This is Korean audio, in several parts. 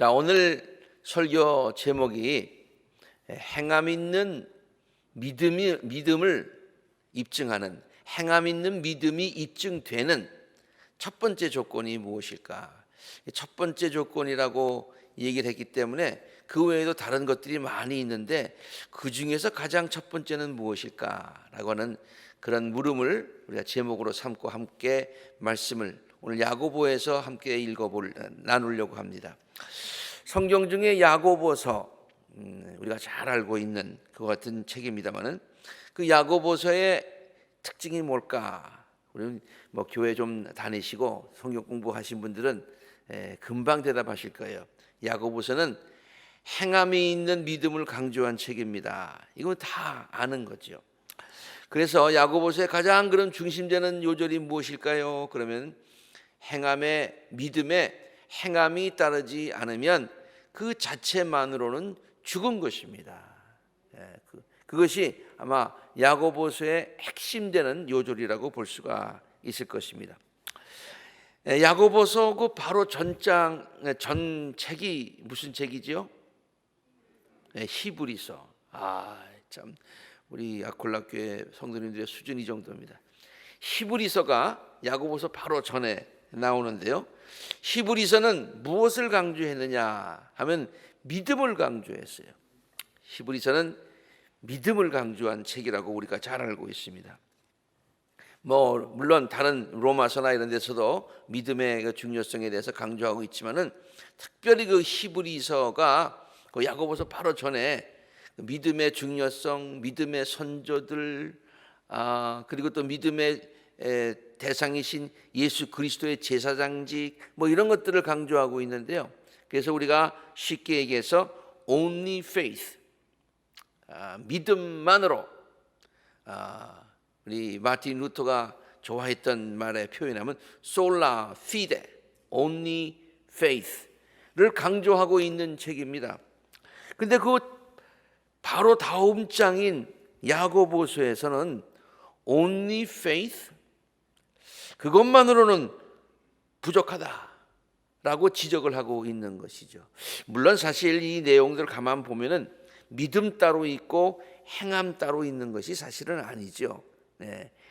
자, 오늘 설교 제목이 행함 있는 믿음을 입증하는, 행함 있는 믿음이 입증되는 첫 번째 조건이 무엇일까? 첫 번째 조건이라고 얘기를 했기 때문에 그 외에도 다른 것들이 많이 있는데 그 중에서 가장 첫 번째는 무엇일까라고 하는 그런 물음을 우리가 제목으로 삼고 함께 말씀을 오늘 야고보에서 함께 나누려고 합니다. 성경 중에 야고보서, 우리가 잘 알고 있는 그 같은 책입니다만은 그 야고보서의 특징이 뭘까? 우리는 교회 좀 다니시고 성경 공부하신 분들은 금방 대답하실 거예요. 야고보서는 행함이 있는 믿음을 강조한 책입니다. 이건 다 아는 거죠. 그래서 야고보서의 가장 그런 중심되는 요절이 무엇일까요? 그러면 믿음에 행함이 따르지 않으면 그 자체만으로는 죽은 것입니다. 그것이 아마 야고보서의 핵심되는 요절이라고 볼 수가 있을 것입니다. 야고보서 그 바로 전 책이 무슨 책이지요? 히브리서. 참 우리 아콜라교회 성도님들의 수준이 정도입니다. 히브리서가 야고보서 바로 전에 나오는데요. 히브리서는 무엇을 강조했느냐 하면 믿음을 강조했어요. 히브리서는 믿음을 강조한 책이라고 우리가 잘 알고 있습니다. 물론 다른 로마서나 이런 데서도 믿음의 그 중요성에 대해서 강조하고 있지만은 특별히 그 히브리서가 그 야고보서 바로 전에 믿음의 중요성, 믿음의 선조들, 그리고 또 믿음의 대상이신 예수 그리스도의 제사장직 이런 것들을 강조하고 있는데요. 그래서 우리가 쉽게 얘기해서 only faith, 믿음만으로, 우리 마틴 루터가 좋아했던 말에 표현하면 sola fide, only faith를 강조하고 있는 책입니다. 근데 그 바로 다음 장인 야고보서에서는 only faith, 그것만으로는 부족하다라고 지적을 하고 있는 것이죠. 물론 사실 이 내용들을 가만 보면은 믿음 따로 있고 행함 따로 있는 것이 사실은 아니죠.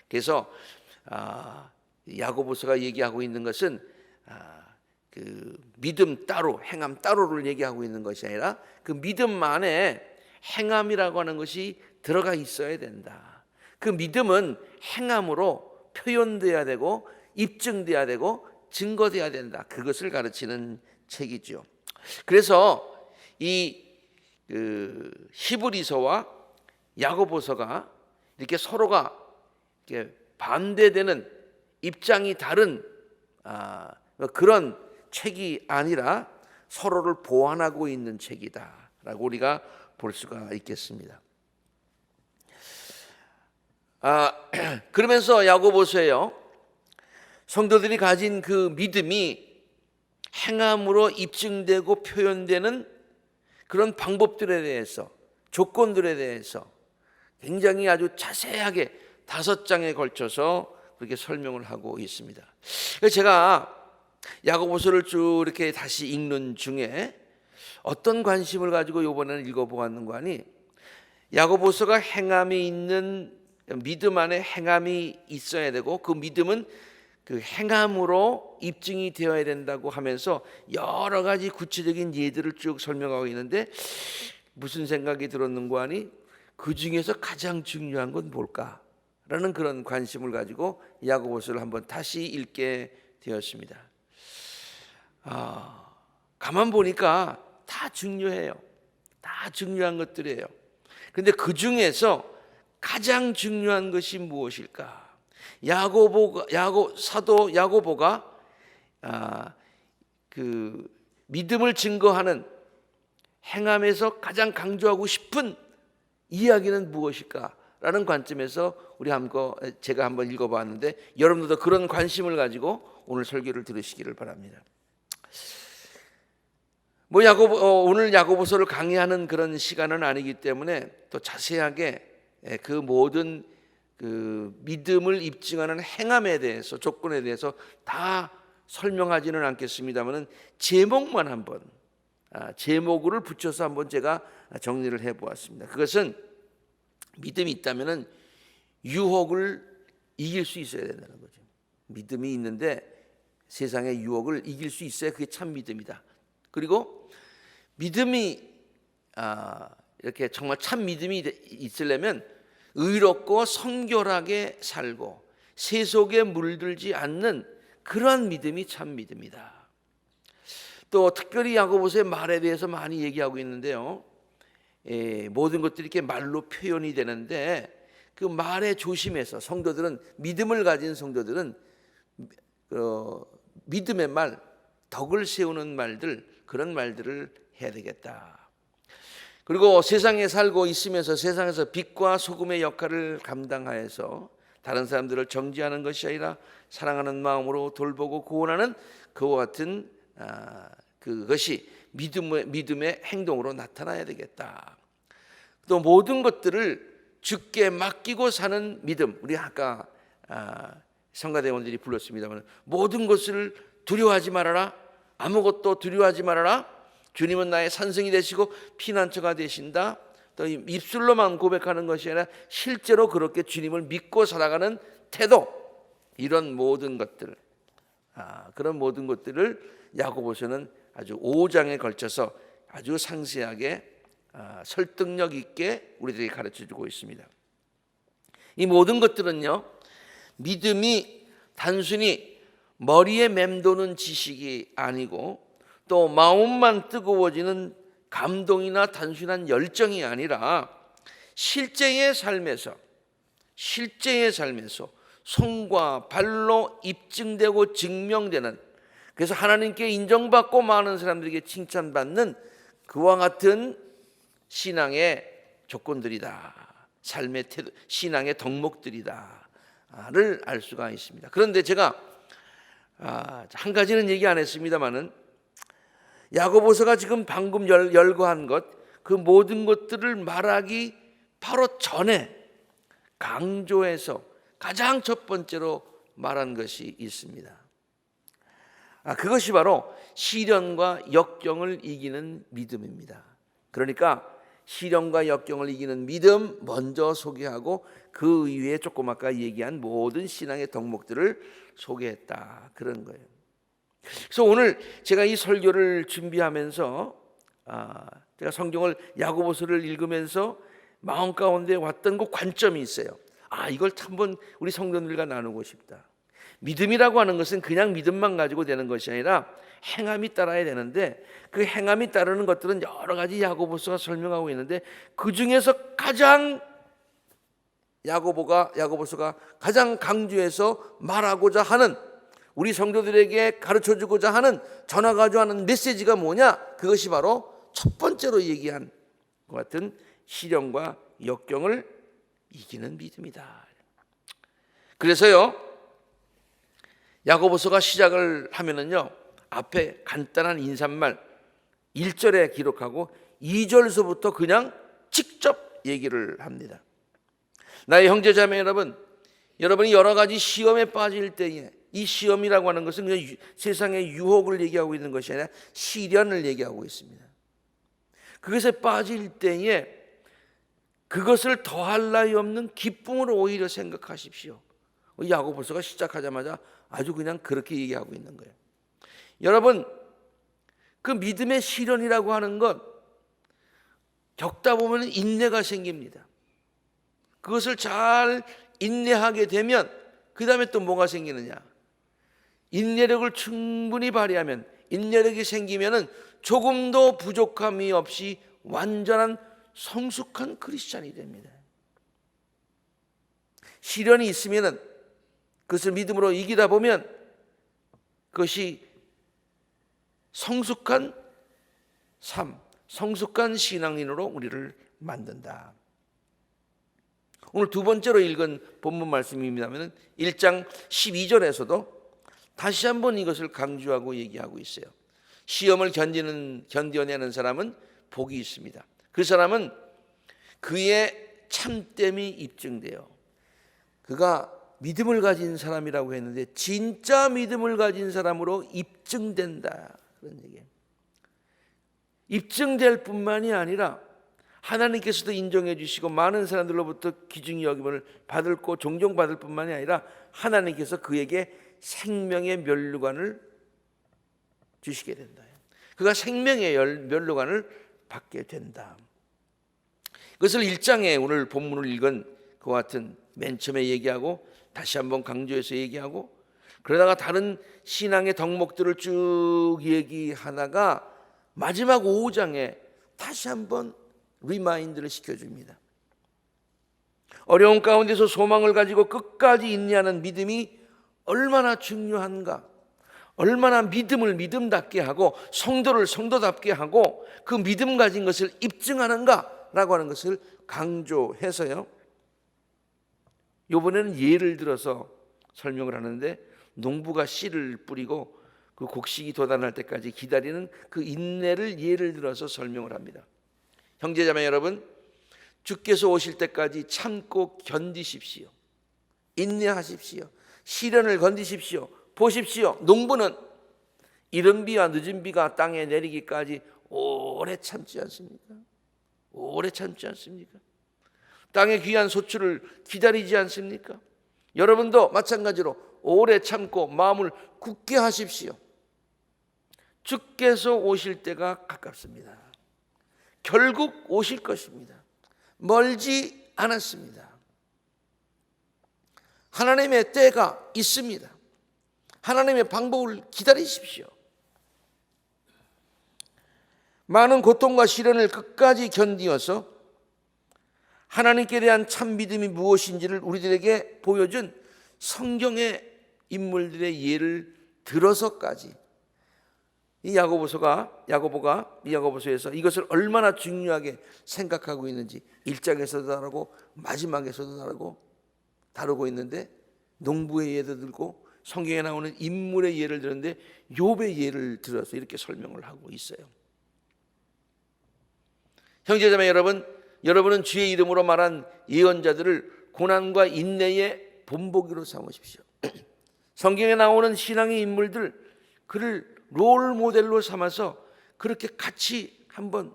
그래서 야고보서가 얘기하고 있는 것은 그 믿음 따로, 행함 따로를 얘기하고 있는 것이 아니라 그 믿음 안에 행함이라고 하는 것이 들어가 있어야 된다. 그 믿음은 행함으로 표현돼야 되고 입증돼야 되고 증거돼야 된다. 그것을 가르치는 책이죠. 그래서 이 히브리서와 야고보서가 이렇게 서로가 이렇게 반대되는 입장이 다른 그런 책이 아니라 서로를 보완하고 있는 책이다라고 우리가 볼 수가 있겠습니다. 그러면서 야고보서에요, 성도들이 가진 그 믿음이 행함으로 입증되고 표현되는 그런 방법들에 대해서, 조건들에 대해서 굉장히 아주 자세하게 5장에 걸쳐서 그렇게 설명을 하고 있습니다. 그래서 제가 야고보서를 쭉 이렇게 다시 읽는 중에 어떤 관심을 가지고 이번에는 읽어보았는가 하니, 야고보서가 행함이 있는 믿음 안에 행함이 있어야 되고 그 믿음은 그 행함으로 입증이 되어야 된다고 하면서 여러 가지 구체적인 예들을 쭉 설명하고 있는데 무슨 생각이 들었는가 하니 그 중에서 가장 중요한 건 뭘까라는 그런 관심을 가지고 야고보서를 한번 다시 읽게 되었습니다. 가만 보니까 다 중요해요. 다 중요한 것들이에요. 그런데 그 중에서 가장 중요한 것이 무엇일까? 사도 야고보가 그 믿음을 증거하는 행함에서 가장 강조하고 싶은 이야기는 무엇일까라는 관점에서 제가 한번 읽어봤는데 여러분들도 그런 관심을 가지고 오늘 설교를 들으시기를 바랍니다. 오늘 야고보서를 강의하는 그런 시간은 아니기 때문에 또 자세하게 그 모든 그 믿음을 입증하는 행함에 대해서, 조건에 대해서 다 설명하지는 않겠습니다만은 제목만 한번 제목을 붙여서 한번 제가 정리를 해보았습니다. 그것은 믿음이 있다면은 유혹을 이길 수 있어야 된다는 거죠. 믿음이 있는데 세상의 유혹을 이길 수 있어야 그게 참 믿음이다. 그리고 믿음이 이렇게 정말 참 믿음이 있으려면 의롭고 성결하게 살고 세속에 물들지 않는 그러한 믿음이 참 믿음이다. 또 특별히 야고보서의 말에 대해서 많이 얘기하고 있는데요. 모든 것들이 이렇게 말로 표현이 되는데 그 말에 조심해서 성도들은 믿음을 가진 성도들은 믿음의 말, 덕을 세우는 말들, 그런 말들을 해야 되겠다. 그리고 세상에 살고 있으면서 세상에서 빛과 소금의 역할을 감당하여서 다른 사람들을 정죄하는 것이 아니라 사랑하는 마음으로 돌보고 구원하는 그와 같은 그것이 믿음의 행동으로 나타나야 되겠다. 또 모든 것들을 주께 맡기고 사는 믿음. 우리 아까 성가대원들이 불렀습니다만 모든 것을 두려워하지 말아라. 아무것도 두려워하지 말아라. 주님은 나의 산성이 되시고 피난처가 되신다. 또 입술로만 고백하는 것이 아니라 실제로 그렇게 주님을 믿고 살아가는 태도, 이런 모든 것들, 그런 모든 것들을 야고보서는 아주 5장에 걸쳐서 아주 상세하게 설득력 있게 우리들에게 가르쳐주고 있습니다. 이 모든 것들은요, 믿음이 단순히 머리에 맴도는 지식이 아니고 또 마음만 뜨거워지는 감동이나 단순한 열정이 아니라 실제의 삶에서 손과 발로 입증되고 증명되는, 그래서 하나님께 인정받고 많은 사람들에게 칭찬받는 그와 같은 신앙의 조건들이다. 삶의 태도, 신앙의 덕목들이다를 알 수가 있습니다. 그런데 제가 한 가지는 얘기 안 했습니다만은 야고보서가 지금 방금 열거한 것, 그 모든 것들을 말하기 바로 전에 강조해서 가장 첫 번째로 말한 것이 있습니다. 그것이 바로 시련과 역경을 이기는 믿음입니다. 그러니까 시련과 역경을 이기는 믿음 먼저 소개하고 그 이후에 조금 아까 얘기한 모든 신앙의 덕목들을 소개했다, 그런 거예요. 그래서 오늘 제가 이 설교를 준비하면서 제가 성경을 야고보서를 읽으면서 마음 가운데 왔던 그 관점이 있어요. 이걸 한번 우리 성도들과 나누고 싶다. 믿음이라고 하는 것은 그냥 믿음만 가지고 되는 것이 아니라 행함이 따라야 되는데, 그 행함이 따르는 것들은 여러 가지 야고보서가 설명하고 있는데 그 중에서 가장 야고보서가 가장 강조해서 말하고자 하는, 우리 성도들에게 가르쳐주고자 하는, 전하고자 하는 메시지가 뭐냐? 그것이 바로 첫 번째로 얘기한 것 같은 시련과 역경을 이기는 믿음이다. 그래서요, 야고보서가 시작을 하면은요, 앞에 간단한 인사말 1절에 기록하고 2절서부터 그냥 직접 얘기를 합니다. 나의 형제자매 여러분, 여러분이 여러 가지 시험에 빠질 때에, 이 시험이라고 하는 것은 그냥 세상의 유혹을 얘기하고 있는 것이 아니라 시련을 얘기하고 있습니다. 그것에 빠질 때에 그것을 더할 나위 없는 기쁨으로 오히려 생각하십시오. 야고보서가 시작하자마자 아주 그냥 그렇게 얘기하고 있는 거예요. 여러분, 그 믿음의 시련이라고 하는 것 겪다 보면 인내가 생깁니다. 그것을 잘 인내하게 되면 그 다음에 또 뭐가 생기느냐? 인내력을 충분히 발휘하면, 인내력이 생기면은 조금도 부족함이 없이 완전한 성숙한 크리스찬이 됩니다. 시련이 있으면은 그것을 믿음으로 이기다 보면 그것이 성숙한 삶, 성숙한 신앙인으로 우리를 만든다. 오늘 두 번째로 읽은 본문 말씀입니다만 1장 12절에서도 다시 한번 이것을 강조하고 얘기하고 있어요. 시험을 견뎌내는 사람은 복이 있습니다. 그 사람은 그의 참됨이 입증돼요. 그가 믿음을 가진 사람이라고 했는데 진짜 믿음을 가진 사람으로 입증된다, 그런 얘기예요. 입증될 뿐만이 아니라 하나님께서도 인정해 주시고 많은 사람들로부터 귀중히 여김을 받을 거 존경받을 뿐만이 아니라 하나님께서 그에게 생명의 면류관을 주시게 된다. 그가 생명의 면류관을 받게 된다. 그것을 1장에 오늘 본문을 읽은 그와 같은 맨 처음에 얘기하고 다시 한번 강조해서 얘기하고 그러다가 다른 신앙의 덕목들을 쭉 얘기하다가 마지막 5장에 다시 한번 리마인드를 시켜줍니다. 어려운 가운데서 소망을 가지고 끝까지 인내하는 믿음이 얼마나 중요한가, 얼마나 믿음을 믿음답게 하고 성도를 성도답게 하고 그 믿음 가진 것을 입증하는가라고 하는 것을 강조해서요, 이번에는 예를 들어서 설명을 하는데 농부가 씨를 뿌리고 그 곡식이 돋아날 때까지 기다리는 그 인내를 예를 들어서 설명을 합니다. 형제자매 여러분, 주께서 오실 때까지 참고 견디십시오. 인내하십시오. 시련을 견디십시오. 보십시오. 농부는 이른 비와 늦은 비가 땅에 내리기까지 오래 참지 않습니까? 오래 참지 않습니까? 땅의 귀한 소출을 기다리지 않습니까? 여러분도 마찬가지로 오래 참고 마음을 굳게 하십시오. 주께서 오실 때가 가깝습니다. 결국 오실 것입니다. 멀지 않았습니다. 하나님의 때가 있습니다. 하나님의 방법을 기다리십시오. 많은 고통과 시련을 끝까지 견디어서 하나님께 대한 참 믿음이 무엇인지를 우리들에게 보여준 성경의 인물들의 예를 들어서까지 이 야고보서에서 이것을 얼마나 중요하게 생각하고 있는지 1장에서도 다루고 마지막에서도 다루고 있는데, 농부의 예도 들고 성경에 나오는 인물의 예를 들었는데 욥의 예를 들어서 이렇게 설명을 하고 있어요. 형제자매 여러분, 여러분은 주의 이름으로 말한 예언자들을 고난과 인내의 본보기로 삼으십시오. 성경에 나오는 신앙의 인물들, 그를 롤 모델로 삼아서 그렇게 같이 한번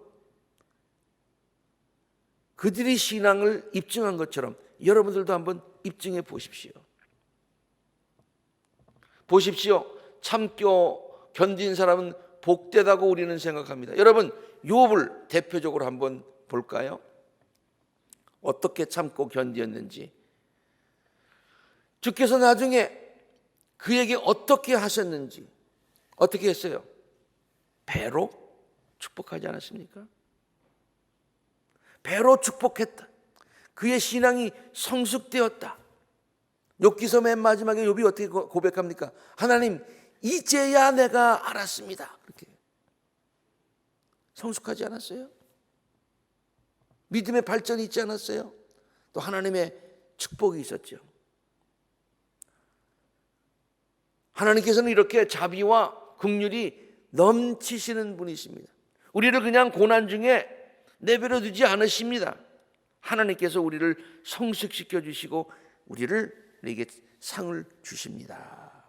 그들이 신앙을 입증한 것처럼 여러분들도 한번 입증해 보십시오. 보십시오. 참고 견딘 사람은 복되다고 우리는 생각합니다. 여러분, 욥을 대표적으로 한번 볼까요? 어떻게 참고 견디었는지. 주께서 나중에 그에게 어떻게 하셨는지, 어떻게 했어요? 배로 축복하지 않았습니까? 배로 축복했다. 그의 신앙이 성숙되었다. 욥기서 맨 마지막에 욥이 어떻게 고백합니까? 하나님, 이제야 내가 알았습니다. 그렇게 성숙하지 않았어요? 믿음의 발전이 있지 않았어요? 또 하나님의 축복이 있었죠. 하나님께서는 이렇게 자비와 긍휼이 넘치시는 분이십니다. 우리를 그냥 고난 중에 내버려 두지 않으십니다. 하나님께서 우리를 성숙시켜 주시고 우리에게 상을 주십니다.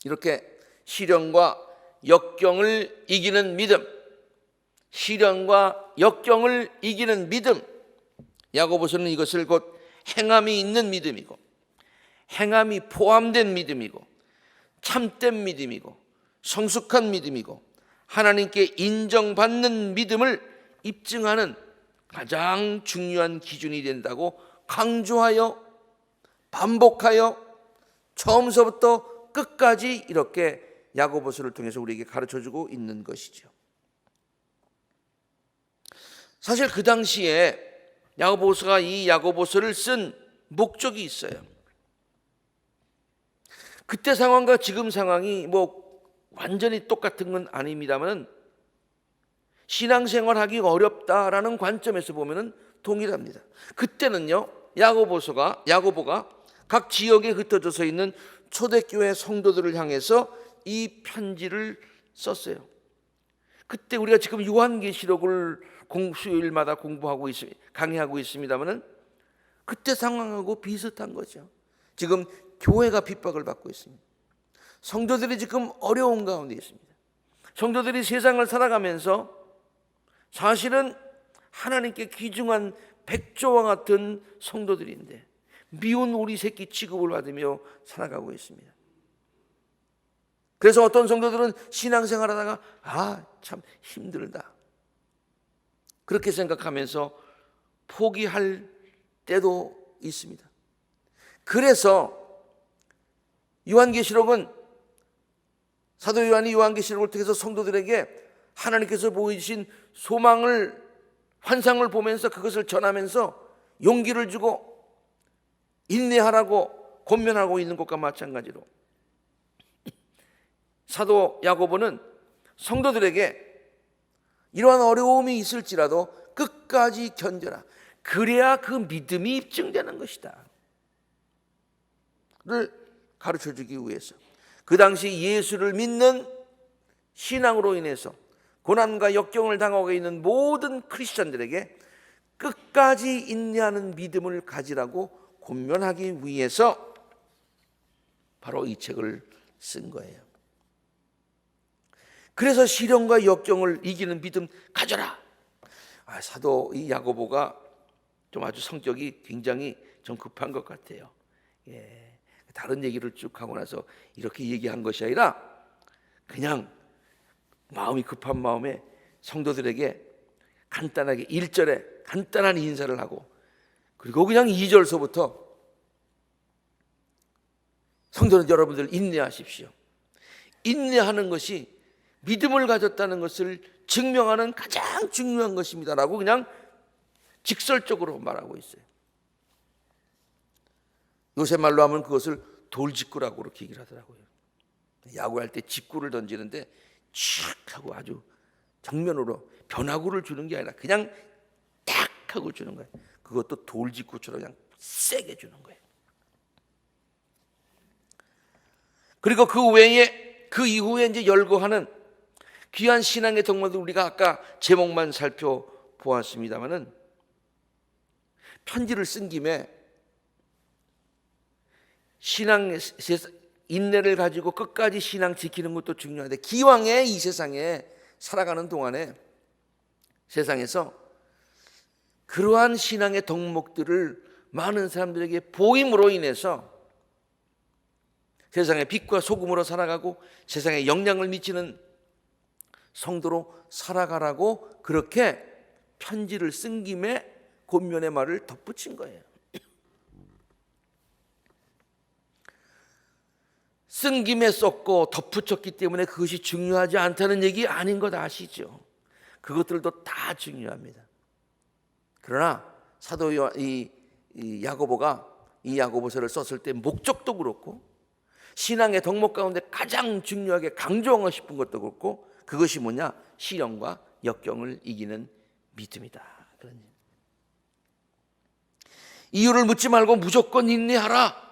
이렇게 시련과 역경을 이기는 믿음, 시련과 역경을 이기는 믿음, 야고보서는 이것을 곧 행함이 있는 믿음이고 행함이 포함된 믿음이고 참된 믿음이고 성숙한 믿음이고 하나님께 인정받는 믿음을 입증하는 가장 중요한 기준이 된다고 강조하여 반복하여 처음서부터 끝까지 이렇게 야고보서를 통해서 우리에게 가르쳐주고 있는 것이죠. 사실 그 당시에 야고보서가 이 야고보서를 쓴 목적이 있어요. 그때 상황과 지금 상황이 완전히 똑같은 건 아닙니다만 신앙생활하기 어렵다라는 관점에서 보면 동일합니다. 그때는요, 야고보가 각 지역에 흩어져서 있는 초대교회 성도들을 향해서 이 편지를 썼어요. 그때 우리가 지금 요한계시록을 수요일마다 강의하고 있습니다만은 그때 상황하고 비슷한 거죠. 지금 교회가 핍박을 받고 있습니다. 성도들이 지금 어려운 가운데 있습니다. 성도들이 세상을 살아가면서 사실은 하나님께 귀중한 백조와 같은 성도들인데 미운 오리 새끼 취급을 받으며 살아가고 있습니다. 그래서 어떤 성도들은 신앙생활 하다가 참 힘들다 그렇게 생각하면서 포기할 때도 있습니다. 그래서 요한계시록은 사도 요한이 요한계시록을 통해서 성도들에게 하나님께서 보이신 소망을 환상을 보면서 그것을 전하면서 용기를 주고 인내하라고 권면하고 있는 것과 마찬가지로 사도 야고보는 성도들에게 이러한 어려움이 있을지라도 끝까지 견뎌라. 그래야 그 믿음이 입증되는 것이다 를 가르쳐주기 위해서 그 당시 예수를 믿는 신앙으로 인해서 고난과 역경을 당하고 있는 모든 크리스천들에게 끝까지 인내하는 믿음을 가지라고 권면하기 위해서 바로 이 책을 쓴 거예요. 그래서 시련과 역경을 이기는 믿음 가져라. 사도 이 야고보가 좀 아주 성격이 굉장히 좀 급한 것 같아요. 다른 얘기를 쭉 하고 나서 이렇게 얘기한 것이 아니라 그냥 마음이 급한 마음에 성도들에게 간단하게 1절에 간단한 인사를 하고 그리고 그냥 2절서부터 성도는 여러분들 인내하십시오. 인내하는 것이 믿음을 가졌다는 것을 증명하는 가장 중요한 것입니다라고 그냥 직설적으로 말하고 있어요. 요새 말로 하면 그것을 돌직구라고 그렇게 얘기를 하더라고요. 야구할 때 직구를 던지는데 촥 하고 아주 정면으로 변화구를 주는 게 아니라 그냥 딱 하고 주는 거예요. 그것도 돌직구처럼 그냥 세게 주는 거예요. 그리고 그 외에 그 이후에 이제 열거하는 귀한 신앙의 덕목들 우리가 아까 제목만 살펴보았습니다마는 편지를 쓴 김에 신앙 인내를 가지고 끝까지 신앙 지키는 것도 중요한데 기왕에 이 세상에 살아가는 동안에 세상에서 그러한 신앙의 덕목들을 많은 사람들에게 보임으로 인해서 세상의 빛과 소금으로 살아가고 세상에 영향을 미치는 성도로 살아가라고 그렇게 편지를 쓴 김에 권면의 말을 덧붙인 거예요. 쓴 김에 썼고 덧붙였기 때문에 그것이 중요하지 않다는 얘기 아닌 것 아시죠? 그것들도 다 중요합니다. 그러나 사도 이 야고보가 이 야고보서를 썼을 때 목적도 그렇고 신앙의 덕목 가운데 가장 중요하게 강조하고 싶은 것도 그렇고 그것이 뭐냐? 시련과 역경을 이기는 믿음이다. 그런 이유를 묻지 말고 무조건 인내하라.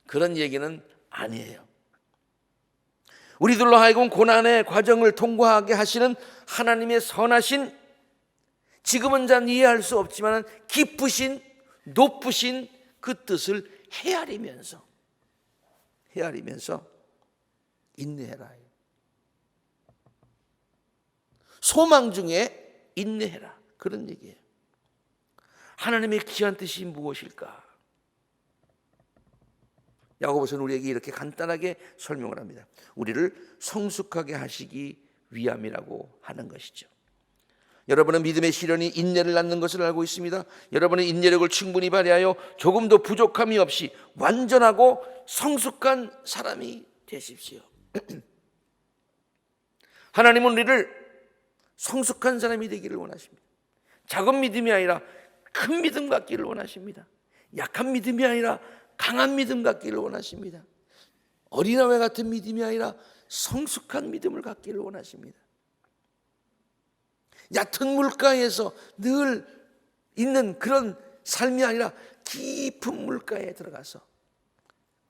그런 얘기는 아니에요. 우리들로 하여금 고난의 과정을 통과하게 하시는 하나님의 선하신 지금은 잘 이해할 수 없지만 깊으신 높으신 그 뜻을 헤아리면서 인내해라. 소망 중에 인내해라. 그런 얘기예요. 하나님의 귀한 뜻이 무엇일까? 야고보서는 우리에게 이렇게 간단하게 설명을 합니다. 우리를 성숙하게 하시기 위함이라고 하는 것이죠. 여러분은 믿음의 시련이 인내를 낳는 것을 알고 있습니다. 여러분의 인내력을 충분히 발휘하여 조금도 부족함이 없이 완전하고 성숙한 사람이 되십시오. 하나님은 우리를 성숙한 사람이 되기를 원하십니다. 작은 믿음이 아니라 큰 믿음 갖기를 원하십니다. 약한 믿음이 아니라 강한 믿음 갖기를 원하십니다. 어린아이 같은 믿음이 아니라 성숙한 믿음을 갖기를 원하십니다. 얕은 물가에서 늘 있는 그런 삶이 아니라 깊은 물가에 들어가서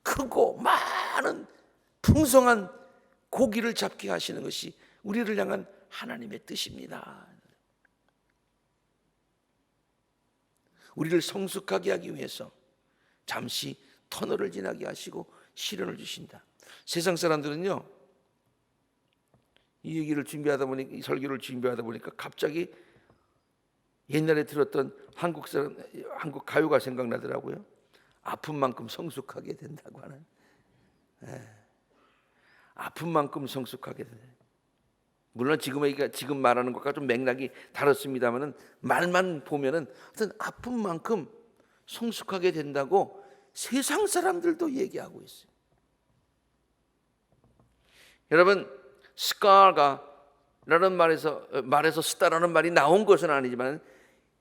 크고 많은 풍성한 고기를 잡게 하시는 것이 우리를 향한 하나님의 뜻입니다. 우리를 성숙하게 하기 위해서 잠시 터널을 지나게 하시고 시련을 주신다. 세상 사람들은요, 이 얘기를 준비하다 보니까, 이 설교를 준비하다 보니까 갑자기 옛날에 들었던 한국 가요가 생각나더라고요. 아픈 만큼 성숙하게 된다고 하는. 아픈 만큼 성숙하게 된다. 물론 지금 말하는 것과 좀 맥락이 다릅니다만은 말만 보면은 어떤 아픈 만큼 성숙하게 된다고 세상 사람들도 얘기하고 있어요. 여러분, 스카라는 말에서 스타라는 말이 나온 것은 아니지만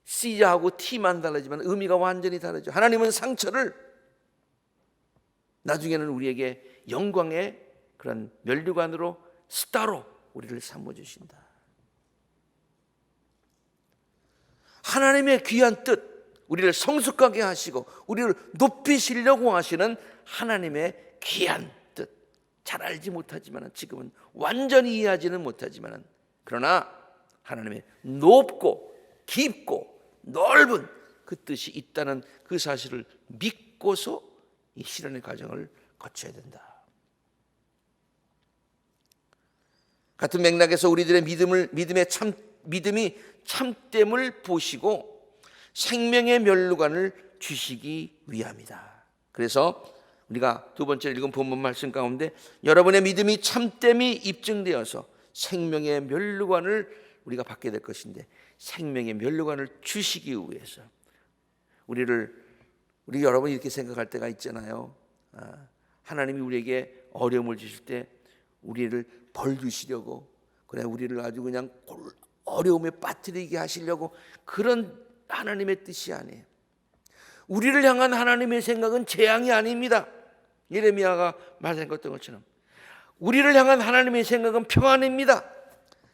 C하고 T만 다르지만 의미가 완전히 다르죠. 하나님은 상처를 나중에는 우리에게 영광의 그런 면류관으로 스타로 우리를 삼아주신다. 하나님의 귀한 뜻, 우리를 성숙하게 하시고 우리를 높이시려고 하시는 하나님의 귀한 뜻, 잘 알지 못하지만 지금은 완전히 이해하지는 못하지만 그러나 하나님의 높고 깊고 넓은 그 뜻이 있다는 그 사실을 믿고서 이 실현의 과정을 거쳐야 된다. 같은 맥락에서 우리들의 믿음이 참됨을 보시고 생명의 면류관을 주시기 위함이다. 그래서 우리가 두 번째 읽은 본문 말씀 가운데 여러분의 믿음이 참됨이 입증되어서 생명의 면류관을 우리가 받게 될 것인데, 생명의 면류관을 주시기 위해서 우리 여러분이 이렇게 생각할 때가 있잖아요. 하나님이 우리에게 어려움을 주실 때 우리를 벌 주시려고, 그래 우리를 아주 그냥 어려움에 빠뜨리게 하시려고, 그런 하나님의 뜻이 아니에요. 우리를 향한 하나님의 생각은 재앙이 아닙니다. 예레미야가 말했던 것처럼 우리를 향한 하나님의 생각은 평안입니다.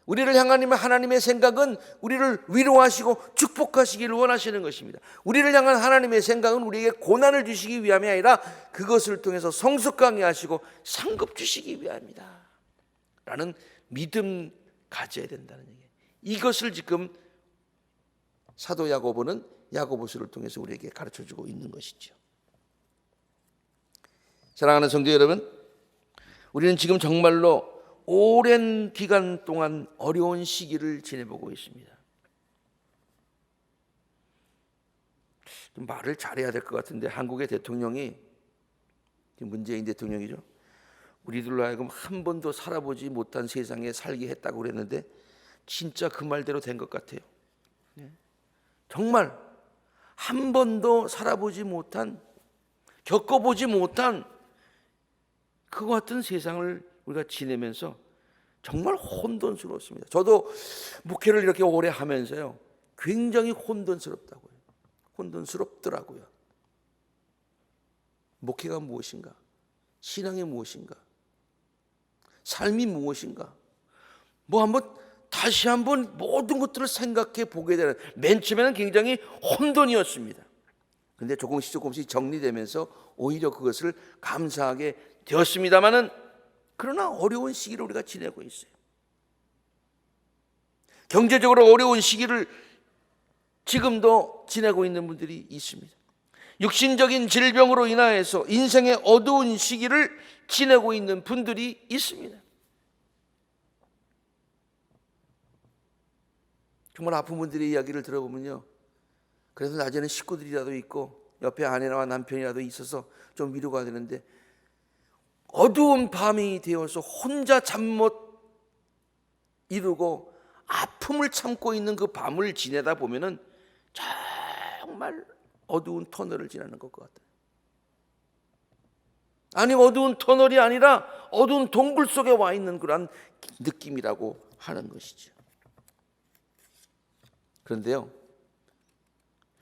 우리를 향한 하나님의 생각은 우리를 위로하시고 축복하시기를 원하시는 것입니다. 우리를 향한 하나님의 생각은 우리에게 고난을 주시기 위함이 아니라 그것을 통해서 성숙하게 하시고 상급 주시기 위함이다 라는 믿음 가져야 된다는 얘기예요. 이것을 지금 사도 야고보는 야고보서를 통해서 우리에게 가르쳐주고 있는 것이죠. 사랑하는 성도 여러분, 우리는 지금 정말로 오랜 기간 동안 어려운 시기를 지내보고 있습니다. 좀 말을 잘해야 될 것 같은데, 한국의 대통령이, 문재인 대통령이죠, 우리들로 하여금 한 번도 살아보지 못한 세상에 살게 했다고 그랬는데 진짜 그 말대로 된 것 같아요. 정말 한 번도 살아보지 못한, 겪어보지 못한 그 같은 세상을 우리가 지내면서 정말 혼돈스러웠습니다. 저도 목회를 이렇게 오래 하면서요, 굉장히 혼돈스럽더라고요. 목회가 무엇인가? 신앙이 무엇인가? 삶이 무엇인가? 다시 한번 모든 것들을 생각해 보게 되는, 맨 처음에는 굉장히 혼돈이었습니다. 그런데 조금씩 정리되면서 오히려 그것을 감사하게 되었습니다만은, 그러나 어려운 시기를 우리가 지내고 있어요. 경제적으로 어려운 시기를 지금도 지내고 있는 분들이 있습니다. 육신적인 질병으로 인하여서 인생의 어두운 시기를 지내고 있는 분들이 있습니다. 정말 아픈 분들의 이야기를 들어보면요, 그래서 낮에는 식구들이라도 있고 옆에 아내와 남편이라도 있어서 좀 위로가 되는데, 어두운 밤이 되어서 혼자 잠 못 이루고 아픔을 참고 있는 그 밤을 지내다 보면은 정말 어두운 터널을 지나는 것 같아요. 아니, 어두운 터널이 아니라 어두운 동굴 속에 와 있는 그런 느낌이라고 하는 것이죠. 그런데요,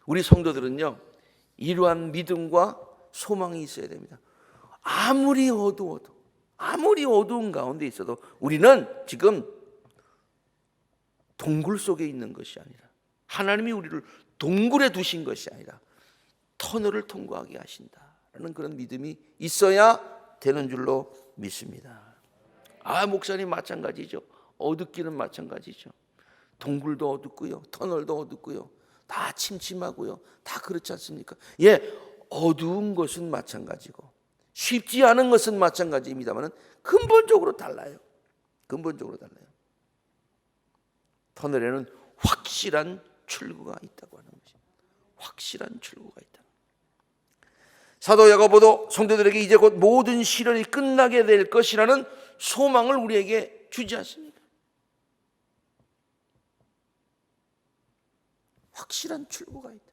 우리 성도들은요, 이러한 믿음과 소망이 있어야 됩니다. 아무리 어두운 가운데 있어도 우리는 지금 동굴 속에 있는 것이 아니라, 하나님이 우리를 동굴에 두신 것이 아니라 터널을 통과하게 하신다라는 그런 믿음이 있어야 되는 줄로 믿습니다. 목사님 마찬가지죠. 어둡기는 마찬가지죠. 동굴도 어둡고요, 터널도 어둡고요, 다 침침하고요, 다 그렇지 않습니까? 어두운 것은 마찬가지고 쉽지 않은 것은 마찬가지입니다만 근본적으로 달라요. 터널에는 확실한 출구가 있다고 하는 것입니다. 확실한 출구가 있다. 사도 야고보도 성도들에게 이제 곧 모든 시련이 끝나게 될 것이라는 소망을 우리에게 주지 않습니까? 확실한 출구가 있다.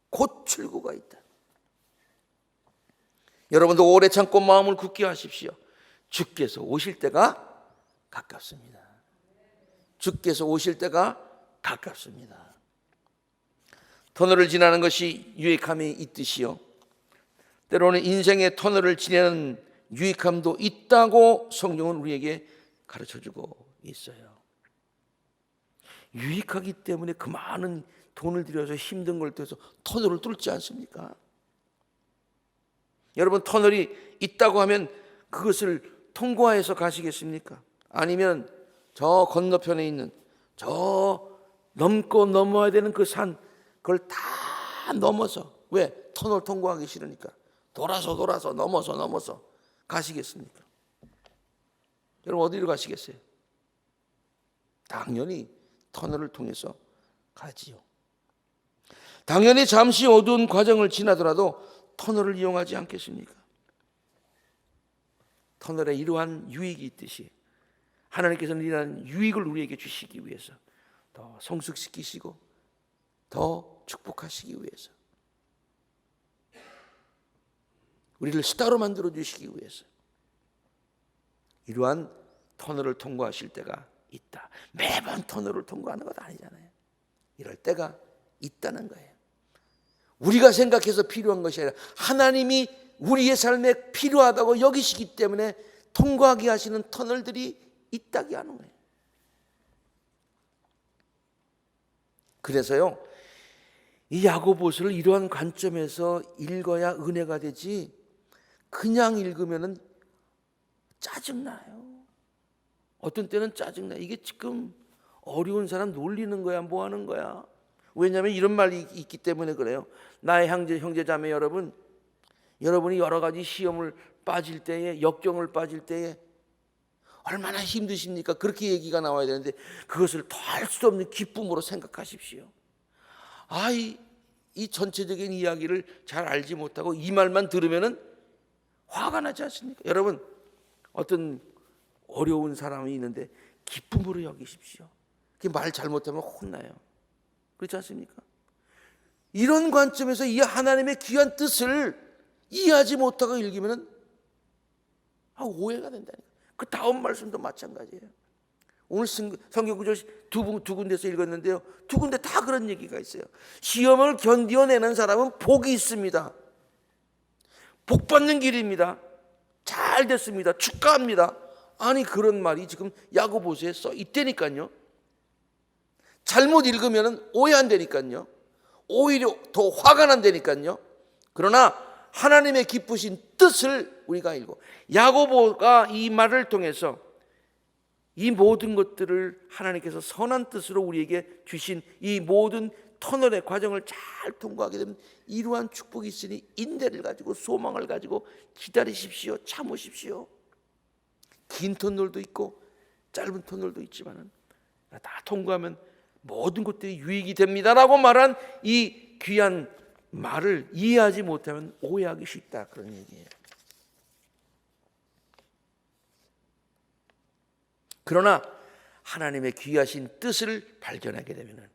곧 출구가 있다. 여러분도 오래 참고 마음을 굳게 하십시오. 주께서 오실 때가 가깝습니다. 주께서 오실 때가 가깝습니다. 터널을 지나는 것이 유익함이 있듯이요, 때로는 인생의 터널을 지나는 유익함도 있다고 성경은 우리에게 가르쳐주고 있어요. 유익하기 때문에 그 많은 돈을 들여서 힘든 걸 들여서 터널을 뚫지 않습니까? 여러분, 터널이 있다고 하면 그것을 통과해서 가시겠습니까? 아니면 저 건너편에 있는 저 넘고 넘어야 되는 그 산, 그걸 다 넘어서, 왜? 터널 통과하기 싫으니까 돌아서 넘어서 가시겠습니까? 여러분, 어디로 가시겠어요? 당연히 터널을 통해서 가지요. 당연히 잠시 어두운 과정을 지나더라도 터널을 이용하지 않겠습니까? 터널에 이러한 유익이 있듯이 하나님께서는 이러한 유익을 우리에게 주시기 위해서, 더 성숙시키시고 더 축복하시기 위해서, 우리를 스타로 만들어 주시기 위해서 이러한 터널을 통과하실 때가 있다. 매번 터널을 통과하는 것 아니잖아요. 이럴 때가 있다는 거예요. 우리가 생각해서 필요한 것이 아니라 하나님이 우리의 삶에 필요하다고 여기시기 때문에 통과하게 하시는 터널들이 있다게 하는 거예요. 그래서요, 이 야고보서를 이러한 관점에서 읽어야 은혜가 되지, 그냥 읽으면은 짜증나요. 어떤 때는 짜증나. 이게 지금 어려운 사람 놀리는 거야, 뭐 하는 거야? 왜냐하면 이런 말이 있기 때문에 그래요. 나의 형제 자매 여러분, 여러분이 여러 가지 시험을 빠질 때에, 역경을 빠질 때에 얼마나 힘드십니까? 그렇게 얘기가 나와야 되는데 그것을 더할 수 없는 기쁨으로 생각하십시오. 이 전체적인 이야기를 잘 알지 못하고 이 말만 들으면은 화가 나지 않습니까? 여러분, 어떤 어려운 사람이 있는데 기쁨으로 여기십시오. 말 잘못하면 혼나요. 그렇지 않습니까? 이런 관점에서 이 하나님의 귀한 뜻을 이해하지 못하고 읽으면 오해가 된다니까. 그 다음 말씀도 마찬가지예요. 오늘 성경 구절 두 군데서 읽었는데요, 두 군데 다 그런 얘기가 있어요. 시험을 견디어내는 사람은 복이 있습니다. 복 받는 길입니다. 잘 됐습니다. 축하합니다. 아니, 그런 말이 지금 야고보서에 써 있다니까요. 잘못 읽으면 오해한다니까요. 오히려 더 화가 난다니까요. 그러나 하나님의 기쁘신 뜻을 우리가 읽고, 야고보가 이 말을 통해서 이 모든 것들을 하나님께서 선한 뜻으로 우리에게 주신 이 모든 터널의 과정을 잘 통과하게 되면 이러한 축복이 있으니 인내를 가지고 소망을 가지고 기다리십시오. 참으십시오. 긴 터널도 있고 짧은 터널도 있지만 다 통과하면 모든 것들이 유익이 됩니다라고 말한 이 귀한 말을 이해하지 못하면 오해하기 쉽다, 그런 얘기예요. 그러나 하나님의 귀하신 뜻을 발견하게 되면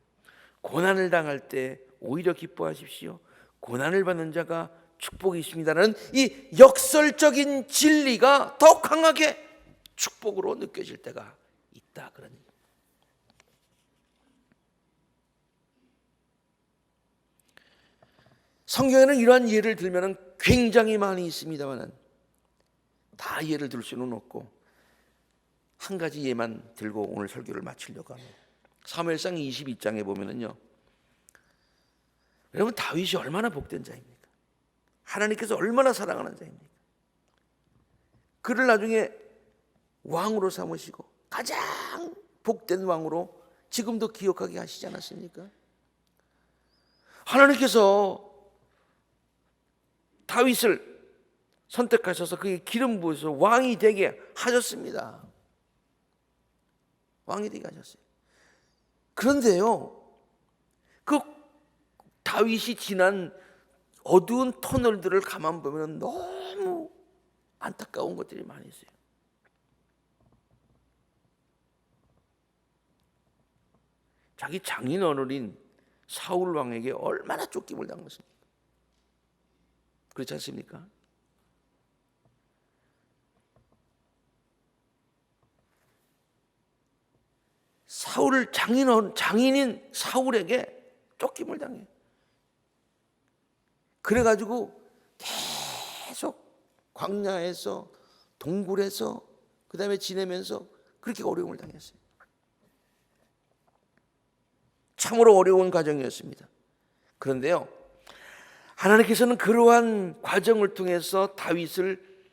고난을 당할 때 오히려 기뻐하십시오. 고난을 받는 자가 축복이 있습니다라는 이 역설적인 진리가 더 강하게 축복으로 느껴질 때가 있다, 그런 얘기예요. 성경에는 이러한 예를 들면 굉장히 많이 있습니다만 다 예를 들 수는 없고 한 가지 예만 들고 오늘 설교를 마치려고 합니다. 사무엘상 22장에 보면은요, 여러분, 다윗이 얼마나 복된 자입니까? 하나님께서 얼마나 사랑하는 자입니까? 그를 나중에 왕으로 삼으시고 가장 복된 왕으로 지금도 기억하게 하시지 않았습니까? 하나님께서 다윗을 선택하셔서 그에게 기름 부으셔서 왕이 되게 하셨습니다. 왕이 되게 하셨어요. 그런데요, 그 다윗이 지난 어두운 터널들을 가만 보면 너무 안타까운 것들이 많이 있어요. 자기 장인어른인 사울 왕에게 얼마나 쫓김을 당했습니까? 그렇지 않습니까? 사울 장인인 사울에게 쫓김을 당해요. 그래가지고 계속 광야에서 동굴에서 그 다음에 지내면서 그렇게 어려움을 당했어요. 참으로 어려운 과정이었습니다. 그런데요, 하나님께서는 그러한 과정을 통해서 다윗을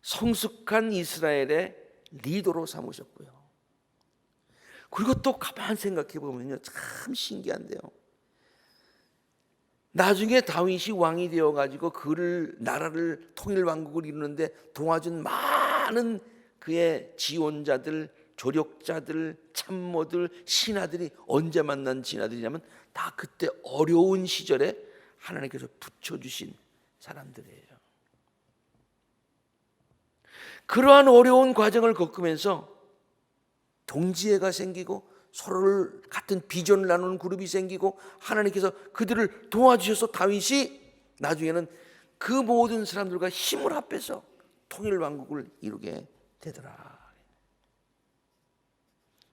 성숙한 이스라엘의 리더로 삼으셨고요. 그리고 또 가만 생각해 보면요, 참 신기한데요. 나중에 다윗이 왕이 되어가지고 그를 나라를 통일 왕국을 이루는데 도와준 많은 그의 지원자들, 조력자들, 참모들, 신하들이 언제 만난 신하들이냐면 다 그때 어려운 시절에 하나님께서 붙여주신 사람들이에요. 그러한 어려운 과정을 겪으면서 동지애가 생기고 서로를 같은 비전을 나누는 그룹이 생기고 하나님께서 그들을 도와주셔서 다윗이 나중에는 그 모든 사람들과 힘을 합해서 통일 왕국을 이루게 되더라.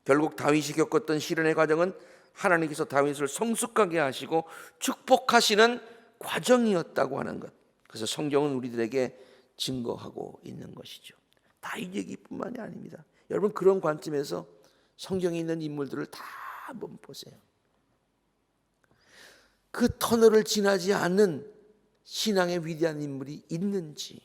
결국 다윗이 겪었던 시련의 과정은 하나님께서 다윗을 성숙하게 하시고 축복하시는 과정이었다고 하는 것. 그래서 성경은 우리들에게 증거하고 있는 것이죠. 다윗 얘기뿐만이 아닙니다. 여러분, 그런 관점에서 성경에 있는 인물들을 다 한번 보세요. 그 터널을 지나지 않는 신앙의 위대한 인물이 있는지,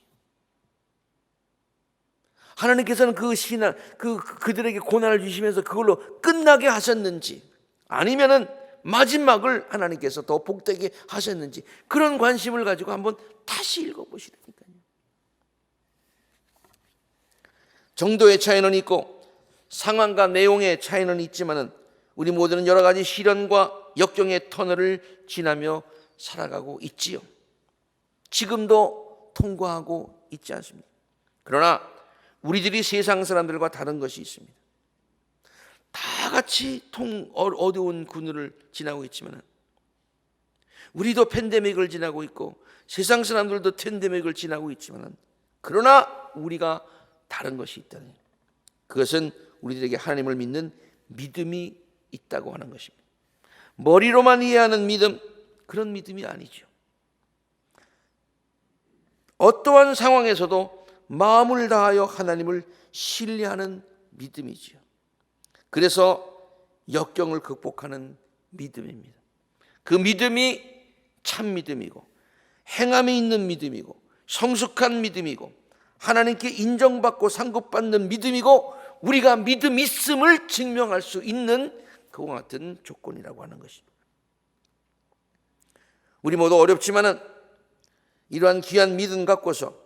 하나님께서는 그 신앙, 그들에게 고난을 주시면서 그걸로 끝나게 하셨는지, 아니면은 마지막을 하나님께서 더 복되게 하셨는지, 그런 관심을 가지고 한번 다시 읽어보시라니까요. 정도의 차이는 있고 상황과 내용의 차이는 있지만은 우리 모두는 여러 가지 시련과 역경의 터널을 지나며 살아가고 있지요. 지금도 통과하고 있지 않습니까? 그러나 우리들이 세상 사람들과 다른 것이 있습니다. 다 같이 어두운 그늘을 지나고 있지만 우리도 팬데믹을 지나고 있고 세상 사람들도 팬데믹을 지나고 있지만 그러나 우리가 다른 것이 있다는, 그것은 우리들에게 하나님을 믿는 믿음이 있다고 하는 것입니다. 머리로만 이해하는 믿음, 그런 믿음이 아니죠. 어떠한 상황에서도 마음을 다하여 하나님을 신뢰하는 믿음이지요. 그래서 역경을 극복하는 믿음입니다. 그 믿음이 참 믿음이고 행함이 있는 믿음이고 성숙한 믿음이고 하나님께 인정받고 상급받는 믿음이고 우리가 믿음 있음을 증명할 수 있는 그와 같은 조건이라고 하는 것입니다. 우리 모두 어렵지만은 이러한 귀한 믿음 갖고서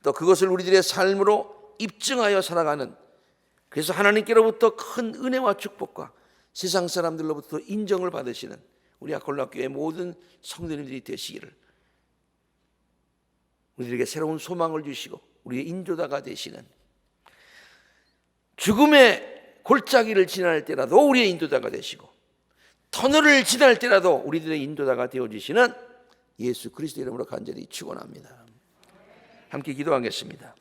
또 그것을 우리들의 삶으로 입증하여 살아가는, 그래서 하나님께로부터 큰 은혜와 축복과 세상 사람들로부터 인정을 받으시는 우리 아콜라교회 모든 성도님들이 되시기를, 우리들에게 새로운 소망을 주시고 우리의 인도자가 되시는, 죽음의 골짜기를 지날 때라도 우리의 인도자가 되시고 터널을 지날 때라도 우리들의 인도자가 되어주시는 예수 그리스도 이름으로 간절히 축원합니다. 함께 기도하겠습니다.